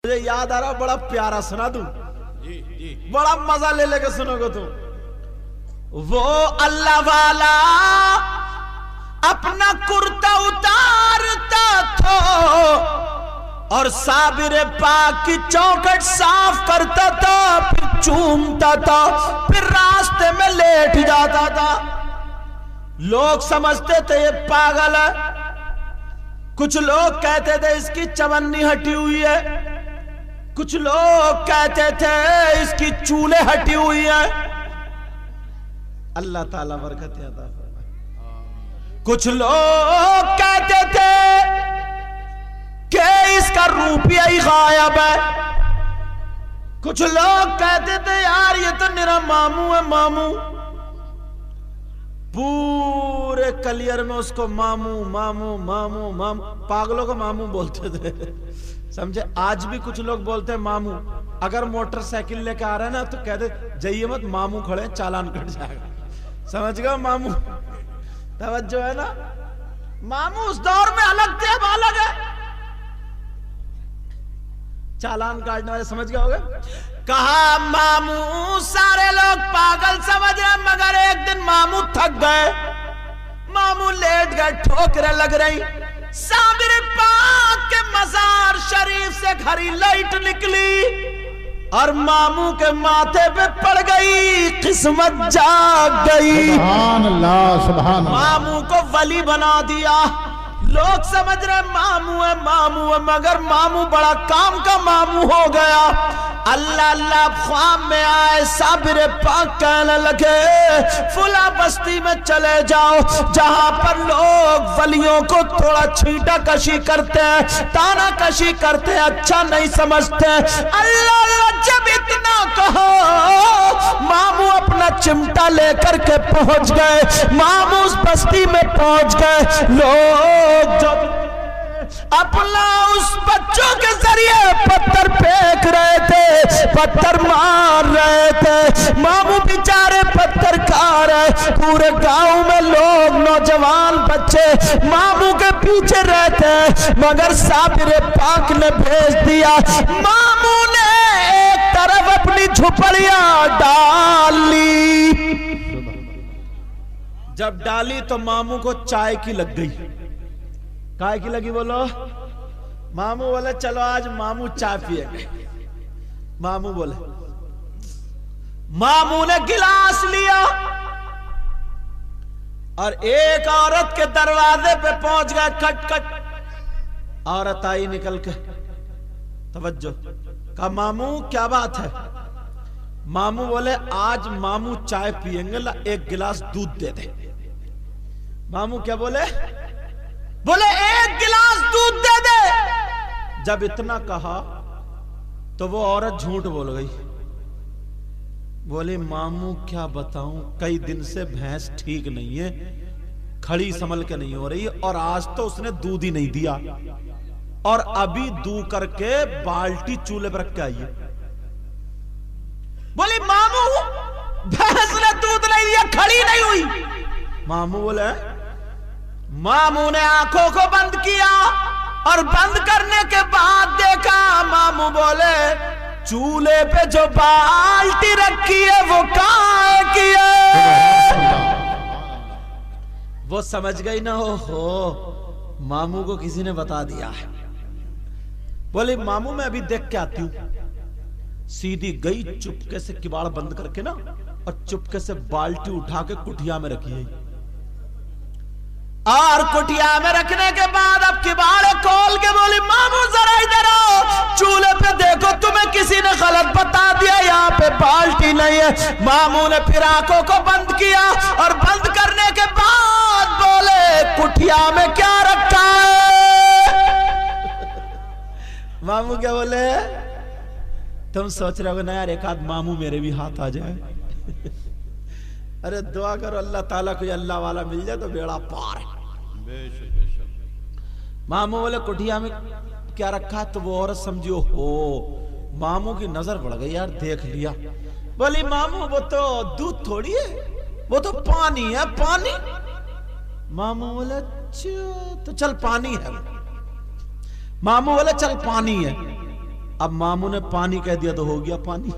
मुझे याद आ रहा, बड़ा प्यारा सुना दूं, बड़ा मजा ले लेके सुनोगे तुम। वो अल्लाह वाला अपना कुर्ता उतारता था और साबिर पाक की चौखट साफ करता था, फिर चूमता था, फिर रास्ते में लेट जाता था। लोग समझते थे ये पागल है, कुछ लोग कहते थे इसकी चवन्नी हटी हुई है, कुछ लोग कहते थे इसकी चूले हटी हुई है। अल्लाह ताला बरकत अता फरमाए। कुछ लोग कहते थे कि इसका रूपिया ही गायब है, कुछ लोग कहते थे यार ये तो निरा मामू है मामू। पूरे कलियर में उसको मामू मामू मामू मामू, पागलों को मामू बोलते थे, समझे। आज भी कुछ लोग बोलते हैं मामू। अगर मोटरसाइकिल लेके आ रहे हैं ना तो कहते जाइए मत, मामू खड़े चालान कट जाएगा, समझ गए मामू। तवज्जो है ना, मामू उस दौर में अलग थे, अब अलग है, चालान काटने वाले, समझ गए होगे। कहा मामू सारे लोग पागल समझ रहे, मगर एक दिन मामू थक गए, मामू लेट गए, ठोकरें लग रही। साबिर पाक के मजार शरीफ से घड़ी लाइट निकली और मामू के माथे पे पड़ गई, किस्मत जाग गई। सुभान अल्लाह, सुभान अल्लाह। मामू को वली बना दिया। लोग समझ रहे मामू है मामू है, मगर मामू बड़ा काम का मामू हो गया। अल्लाह अल्लाह ख्वाब में आए, साबिर पाक कहने लगे फुला बस्ती में चले जाओ, जहां पर लोग वलियों को थोड़ा छींटा कशी करते हैं, ताना कशी करते हैं, अच्छा नहीं समझते। अल्लाह अल्लाह जब इतना कहो, मामू अपना चिमटा लेकर के पहुंच गए, मामू उस बस्ती में पहुंच गए। लोग जब अपना उस बच्चों के जरिए पत्थर फेंक रहे थे, पत्थर मार रहे थे, मामू बेचारे पत्थर खा रहे। पूरे गांव में लोग नौजवान बच्चे मामू के पीछे रहते हैं, मगर साबिर पाक ने भेज दिया। मामू ने एक तरफ अपनी झुपड़ियां डाल ली, जब डाली तो मामू को चाय की लग गई। काय की लगी बोलो? मामू बोले चलो आज मामू चाय पिएंगे। मामू बोले, मामू ने गिलास लिया और एक औरत के दरवाजे पे पहुंच गए, खट खट। औरत आई निकल के, तवज्जो, कहा मामू क्या बात है? मामू बोले आज मामू चाय पिएंगे, ला एक गिलास दूध दे दे। मामू क्या बोले? बोले एक गिलास दूध दे दे। जब इतना कहा तो वो औरत झूठ बोल गई, बोले मामू क्या बताऊं, कई दिन से भैंस ठीक नहीं है, खड़ी संभल के नहीं हो रही, और आज तो उसने दूध ही नहीं दिया, और अभी दू करके बाल्टी चूल्हे पर रख के आई है। बोली मामू भैंस ने दूध नहीं दिया, खड़ी नहीं हुई। मामू बोले, मामू ने आंखों को बंद किया और बंद करने के बाद देखा, मामू बोले चूल्हे पे जो बाल्टी रखी है वो कहां की है? वो समझ गई ना, हो मामू को किसी ने बता दिया है। बोले मामू मैं अभी देख के आती हूं। सीधी गई, चुपके से किवाड़ बंद करके ना, और चुपके से बाल्टी उठा के कुटिया में रखी है, और कुटिया में रखने के बाद अब किवाड़े खोल के बोली मामू जरा इधर आओ, चूल्हे पे देखो तुम्हें किसी ने गलत बता दिया, यहाँ पे बाल्टी नहीं है। मामू ने फिर आंखों को बंद किया और बंद करने के बाद बोले कुटिया में क्या रखा है? मामू क्या बोले? तुम सोच रहे हो ना यार एक आध मामू मेरे भी हाथ आ जाए। अरे दुआ करो अल्लाह ताला कोई अल्लाह वाला मिल जाए तो बेड़ा पार है। मामू बोले कुटिया में क्या रखा? तो वो औरत समझियो हो, मामू की नजर पड़ गई, यार देख लिया। बोली मामू वो तो दूध थोड़ी है, वो तो पानी है, पानी। मामू बोले अच्छा तो चल पानी है। मामू बोले चल पानी है। अब मामू ने पानी कह दिया तो हो गया पानी,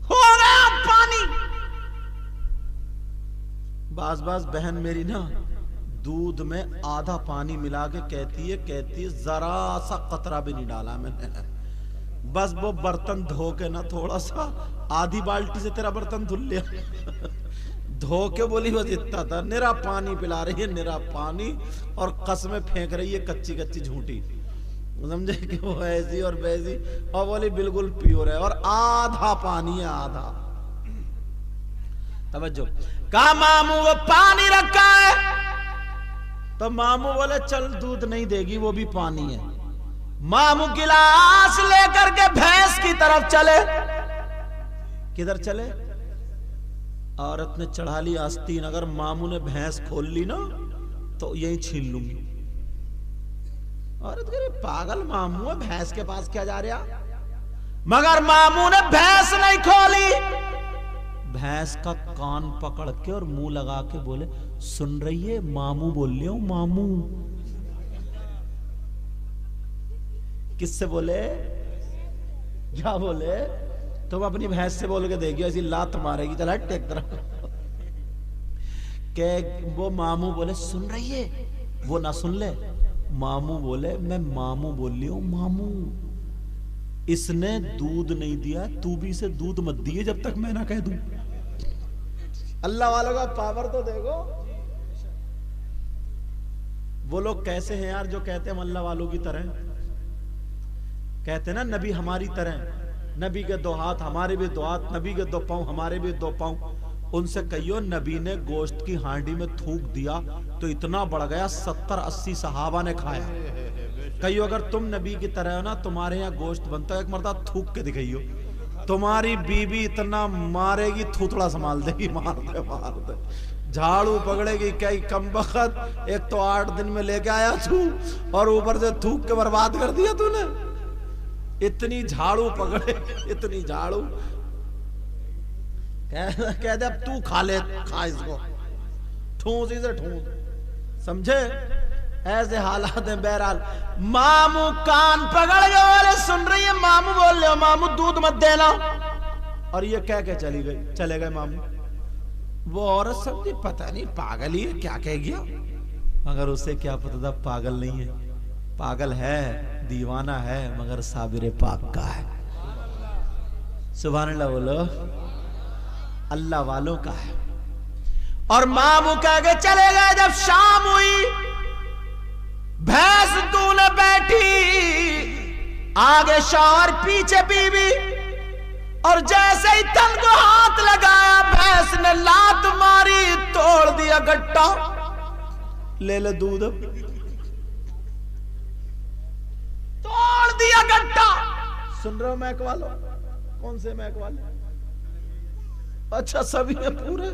हो गया पानी। बस बहन मेरी ना दूध में आधा पानी मिला के कहती है जरा सा कतरा भी नहीं डाला मैंने, बस वो बर्तन धो के ना थोड़ा सा आधी बाल्टी से तेरा बर्तन धुल लिया धो के बोली बस इतना था, निरा पानी पिला रही है, निरा पानी, और कसमें फेंक रही है कच्ची कच्ची झूठी, समझे कि वो ऐसी और वैसी, और बोली बिल्कुल प्योर है और आधा पानी है आधा। तवज्जो, कहा मामू वो पानी रखा है, तो मामू बोले चल दूध नहीं देगी वो भी पानी है। मामू गिलास लेकर के भैंस की तरफ चले, किधर चले? औरत ने चढ़ा ली आस्तीन, अगर मामू ने भैंस खोल ली ना तो यही छीन लूंगी। औरत कह रही पागल मामू है, भैंस के पास क्या जा रहा? मगर मामू ने भैंस नहीं खोली, भैंस का कान पकड़ के और मुंह लगा के बोले सुन रही है मामू बोल रही हूं, मामू। किससे बोले? क्या बोले? तुम अपनी भैंस से बोल के देखियो, ऐसी लात मारेगी, चला टेक तरह के। वो मामू बोले सुन रही है, वो ना सुन ले, मामू बोले मैं मामू बोल रही हूं, मामू। इसने दूध नहीं दिया, तू भी इसे दूध मत दिए जब तक मैं ना कह दूं। अल्लाह वालों का पावर तो देखो। वो लोग कैसे हैं यार जो कहते हैं हम अल्लाह वालों की तरह, कहते हैं ना नबी हमारी तरह, नबी के 2 हाथ हमारे भी 2 हाथ, नबी के 2 पांव हमारे भी 2 पांव। उनसे कहियो नबी ने गोश्त की हांडी में थूक दिया तो इतना बढ़ गया 70-80 सहाबा ने खाया। कहियो अगर तुम नबी की तरह हो ना, तुम्हारे यहाँ गोश्त बनता है, एक मर्तबा थूक के दिखाइयो, तुम्हारी बीबी इतना मारेगी थूथड़ा संभाल देगी, मारते झाड़ू पकड़ेगी। कई कमबख्त, एक तो 8 दिन में लेके आया तू और ऊपर से थूक के बर्बाद कर दिया तूने। इतनी झाड़ू पकड़े, इतनी झाड़ू, कह दे अब तू खा ले, खा इसको, ठूंस इसे ठूंस, समझे? ऐसे हालात हैं। बहरहाल मामू कान पकड़ गए, बोले सुन रही है मामू बोल रहे हो, मामू दूध मत देना, और ये कह के चली गई, चले गए मामू। वो औरत समझी पता नहीं पागल ही है, क्या कह गया, मगर उसे क्या पता था पागल नहीं है, पागल है, दीवाना है, मगर साबिर पाक का है। सुभान अल्लाह बोलो, अल्लाह वालों का है। और मामू कह के चले गए। जब शाम हुई, भैंस दूल्हे बैठी, आगे शौहर पीछे बीवी, और जैसे ही तन को हाथ लगाया भैंस ने लात मारी, तोड़ दिया गट्टा, ले ले दूध, तोड़ दिया गट्टा। सुन रहे हो मैक वालों? कौन से मैक वाले? अच्छा सभी है पूरे,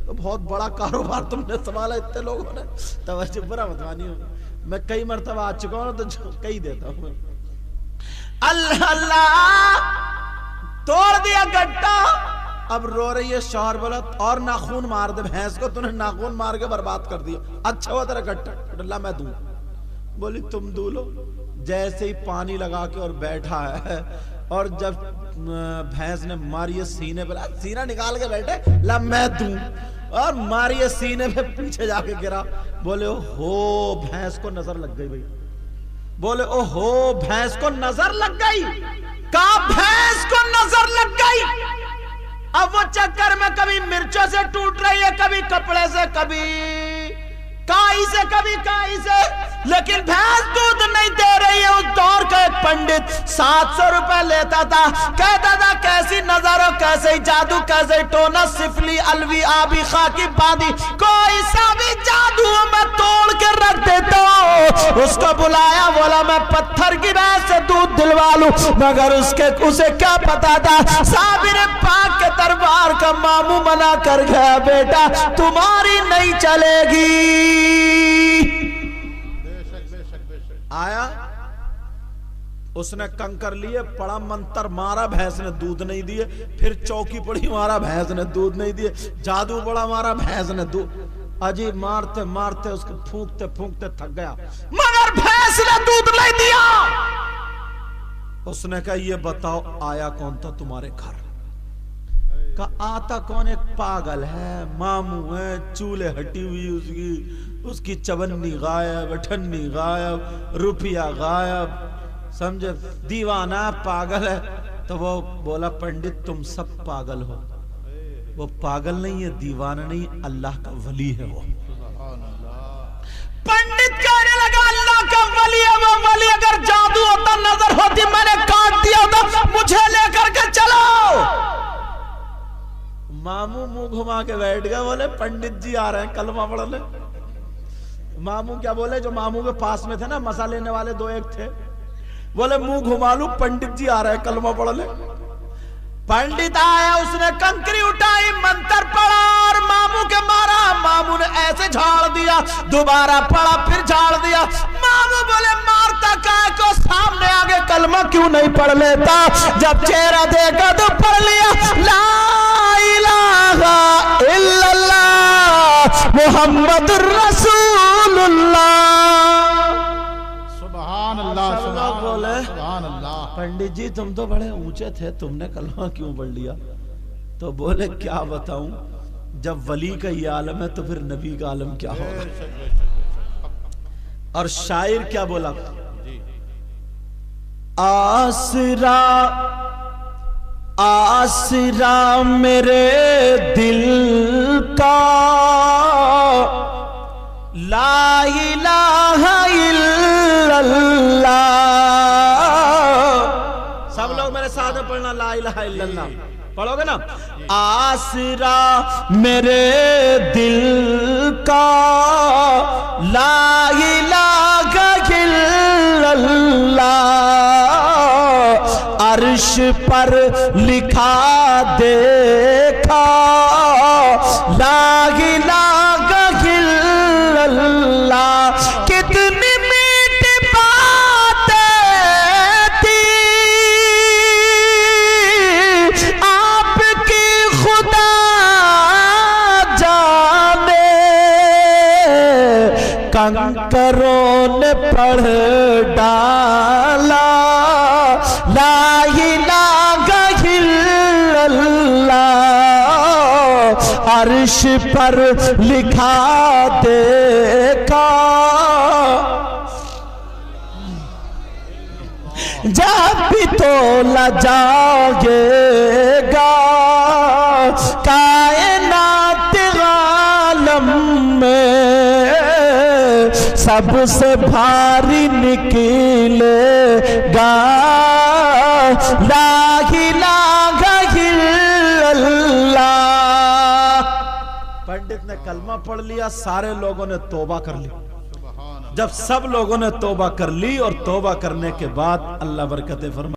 तो बहुत बड़ा कारोबार तुमने संभाला इतने लोगों ने। तवज्जो, बुरा मत मानियो, मैं कई मरतबा आ चुका हूं तो कई देता हूं। अल्लाह अल्लाह, तोड़ दिया गट्टा। अब रो रही है, शौहर बोला और नाखून मार दे भैंस को, तूने नाखून मार के बर्बाद कर दिया, अच्छा हुआ तेरा गट्टा, ला मैं दूं। बोली तुम दू लो। जैसे ही पानी लगा के और बैठा है, और जब भैंस ने मारी सीने पे, सीना निकाल के बैठे, ला मैं दूं, और मारी सीने पे, पीछे जाके गिरा। बोले हो भैंस को नजर लग गई भाई, बोले ओहो भैंस को नजर लग गई, कहा भैंस को नजर लग गई। अब वो चक्कर में कभी मिर्चों से टूट रही है, कभी कपड़े से, कभी काई से, कभी काई से, लेकिन भैंस दूध नहीं दे रही है। उस दौर का एक पंडित 700 रुपए लेता था, कहता था कैसी नजर हो, कैसे जादू, कैसे टोना, सिफली, अलवी, आबी, खाकी, बादी, कोई सा भी जादू मैं तोड़ के रख देता हूं। उसको बुलाया, बोला मैं पत्थर की भैंस से दूध दिलवा लूं, मगर उसे क्या पता था साबिर पाक के दरबार का मामू मना कर गया, बेटा तुम्हारी नहीं चलेगी। आया, उसने कंकर लिए, पड़ा मंत्र मारा, भैंस ने दूध नहीं दिए, फिर चौकी पड़ी, मारा, भैंस ने दूध नहीं दिए, जादू बड़ा मारा, भैंस ने दूध, अजीब मारते मारते उसको फूंकते फूंकते थक गया, मगर भैंस ने दूध नहीं दिया। उसने कहा ये बताओ आया कौन था तुम्हारे घर? का आता कौन? एक पागल है, मामू है, चूल्हे हटी हुई उसकी चवन्नी गायब, ठन्नी गायब, रुपया गायब, समझे, दीवाना पागल है। तो वो बोला पंडित तुम सब पागल हो। वो पागल नहीं है, दीवाना नहीं, अल्लाह का वली है वो। पंडित कहने लगा अल्लाह का वली है वो वली, अगर जादू होता नजर होती मैंने काट दिया होता, मुझे लेकर के चलो। मामू मुंह घुमा के बैठ गए, बोले पंडित जी आ रहे हैं कलमा पढ़ ले। मामू क्या बोले, जो मामू के पास में थे ना मसा लेने वाले दो एक थे, बोले मुंह घुमा लू, पंडित जी आ रहे हैं कलमा पढ़ ले। पंडित आया, उसने कंकरी उठाई, मंत्र पढ़ा और मामू के मारा। मामू ने ऐसे झाड़ दिया, दोबारा पढ़ा, फिर झाड़ दिया। मामू बोले मारता काय को, सामने आगे कलमा क्यों नहीं पढ़ लेता? जब चेहरा देखा तो पढ़ लिया, ला इलाहा इल्लल्लाह मुहम्मदुर रसूलुल्लाह। बोले पंडित जी तुम तो बड़े ऊंचे थे, तुमने कलमा क्यों पढ़ लिया? तो बोले क्या बताऊं, जब वली का ये आलम है तो फिर नबी का आलम क्या होगा? और शायर क्या बोला, आसरा आसरा मेरे दिल का ला इलाहा इल्लल्लाह। सब लोग मेरे साथ में पढ़ना, ला इलाहा इल्लल्लाह पढ़ोगे ना? आसरा मेरे दिल का ला इलाहा इल्लल्लाह, अर्श पर लिखा देखा ला इलाहा इल्लल्लाह। कितनी मीठी बातें थी आपकी खुदा जाने, कंकरों ने पढ़ डाला ला इलाहा इल्लल्लाह, अर्श पर लिखा देखा। जब भी तोला जाएगा कायनात आलम में, सबसे भारी निकलेगा ला इलाहा इल्लल्लाह। पंडित ने कलमा पढ़ लिया, सारे लोगों ने तौबा कर ली। जब सब लोगों ने तौबा कर ली और तौबा करने के बाद अल्लाह बरकतें फरमा